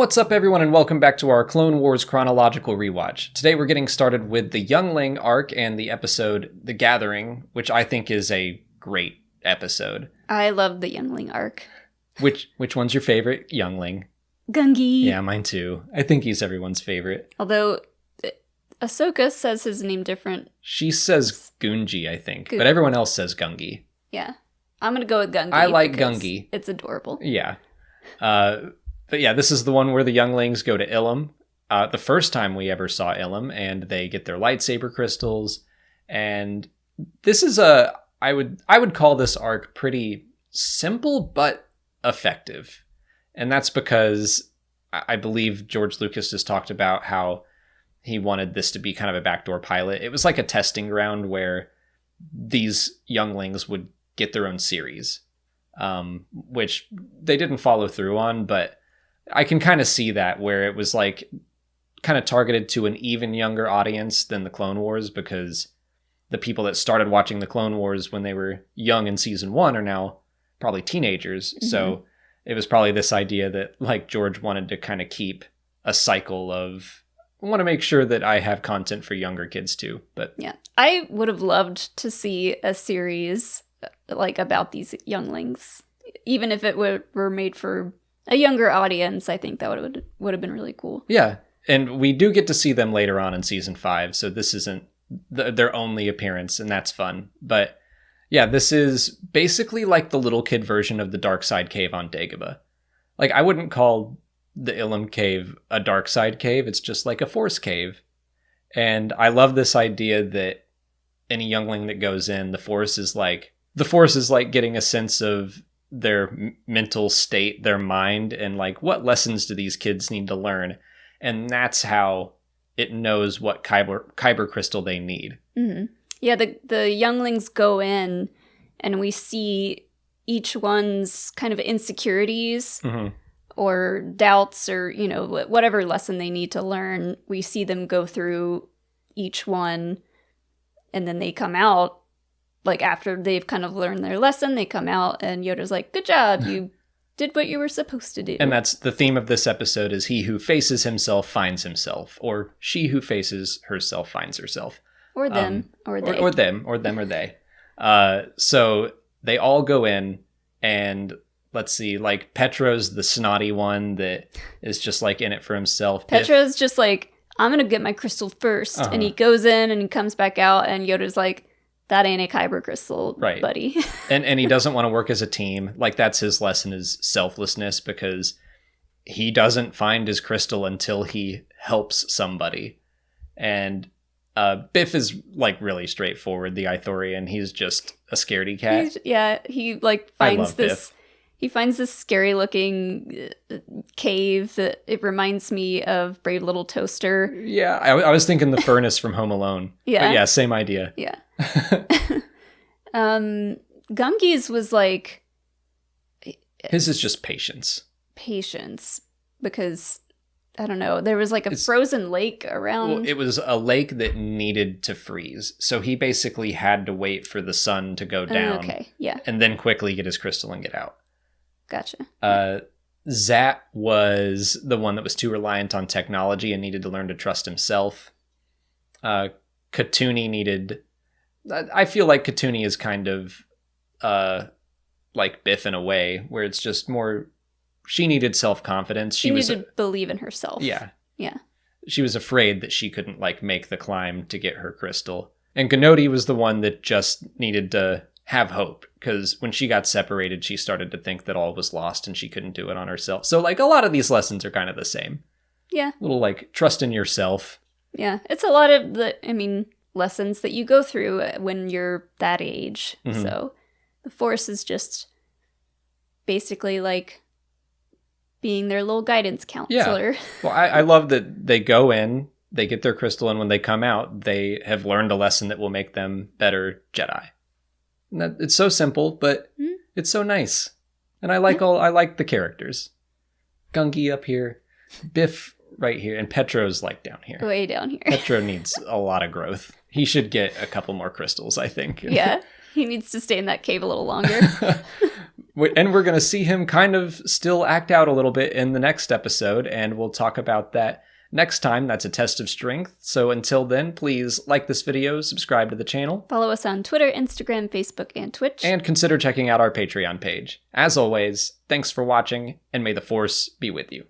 What's up, everyone, and welcome back to our Clone Wars Chronological Rewatch. Today we're getting started with the Youngling arc and the episode The Gathering, which I think is a great episode. I love the Youngling arc. Which one's your favorite Youngling? Gungi. Yeah, mine too. I think he's everyone's favorite. Although Ahsoka says his name different. She says Gungi, I think, but everyone else says Gungi. Yeah. I'm going to go with Gungi. I like Gungi. It's adorable. Yeah. But yeah, this is the one where the Younglings go to Ilum. The first time we ever saw Ilum, and they get their lightsaber crystals. And this is I would call this arc pretty simple but effective. And that's because I believe George Lucas has talked about how he wanted this to be kind of a backdoor pilot. It was like a testing ground where these Younglings would get their own series, which they didn't follow through on, but I can kind of see that, where it was like kind of targeted to an even younger audience than the Clone Wars, because the people that started watching the Clone Wars when they were young in season 1 are now probably teenagers. Mm-hmm. So it was probably this idea that like George wanted to kind of keep a cycle of, I want to make sure that I have content for younger kids too. But yeah, I would have loved to see a series like about these Younglings, even if it were made for a younger audience. I think that would have been really cool. Yeah, and we do get to see them later on in season 5, so this isn't their only appearance, and that's fun. But yeah, this is basically like the little kid version of the Dark Side Cave on Dagobah. Like, I wouldn't call the Ilum Cave a Dark Side Cave, it's just like a Force Cave. And I love this idea that any youngling that goes in, the Force is like getting a sense of their mental state, their mind, and like what lessons do these kids need to learn, and that's how it knows what kyber crystal they need. Mm-hmm. Yeah, the Younglings go in, and we see each one's kind of insecurities or doubts, or whatever lesson they need to learn. We see them go through each one, and then they come out. Like, after they've kind of learned their lesson, they come out, and Yoda's like, good job, you did what you were supposed to do. And that's the theme of this episode, is he who faces himself finds himself, or she who faces herself finds herself. Or them, or they. Or them, or they. So they all go in, and let's see, like, Petro's the snotty one that is just, like, in it for himself. Petro's just like, I'm going to get my crystal first. And he goes in, and he comes back out, and Yoda's like, that ain't a kyber crystal, right, buddy. and he doesn't want to work as a team. Like, that's his lesson, is selflessness, because he doesn't find his crystal until he helps somebody. And Biff is like really straightforward, the Ithorian. He's just a scaredy cat. He like finds this. Biff. He finds this scary looking cave that it reminds me of Brave Little Toaster. Yeah, I was thinking the furnace from Home Alone. Yeah. But yeah, same idea. Yeah. Gungi's was like... His is just patience. Patience. Because, I don't know, there was like a frozen lake around... Well, it was a lake that needed to freeze. So he basically had to wait for the sun to go down. Okay, yeah. And then quickly get his crystal and get out. Gotcha. Zat was the one that was too reliant on technology and needed to learn to trust himself. Katuni needed... I feel like Katuni is kind of like Biff in a way, where it's just more... She needed self-confidence. She needed to believe in herself. Yeah. Yeah. She was afraid that she couldn't like make the climb to get her crystal. And Gnodi was the one that just needed to have hope, because when she got separated, she started to think that all was lost and she couldn't do it on herself. So like a lot of these lessons are kind of the same. Yeah. Little like trust in yourself. Yeah. It's a lot of lessons that you go through when you're that age. Mm-hmm. So the Force is just basically like being their little guidance counselor. Yeah. Well, I love that they go in, they get their crystal, and when they come out, they have learned a lesson that will make them better Jedi. It's so simple, but it's so nice. And I like the characters. Gungi up here, Biff right here, and Petro's like down here. Way down here. Petro needs a lot of growth. He should get a couple more crystals, I think. Yeah, he needs to stay in that cave a little longer. And we're going to see him kind of still act out a little bit in the next episode, and we'll talk about that next time. That's a test of strength. So until then, please like this video, subscribe to the channel. Follow us on Twitter, Instagram, Facebook, and Twitch. And consider checking out our Patreon page. As always, thanks for watching, and may the Force be with you.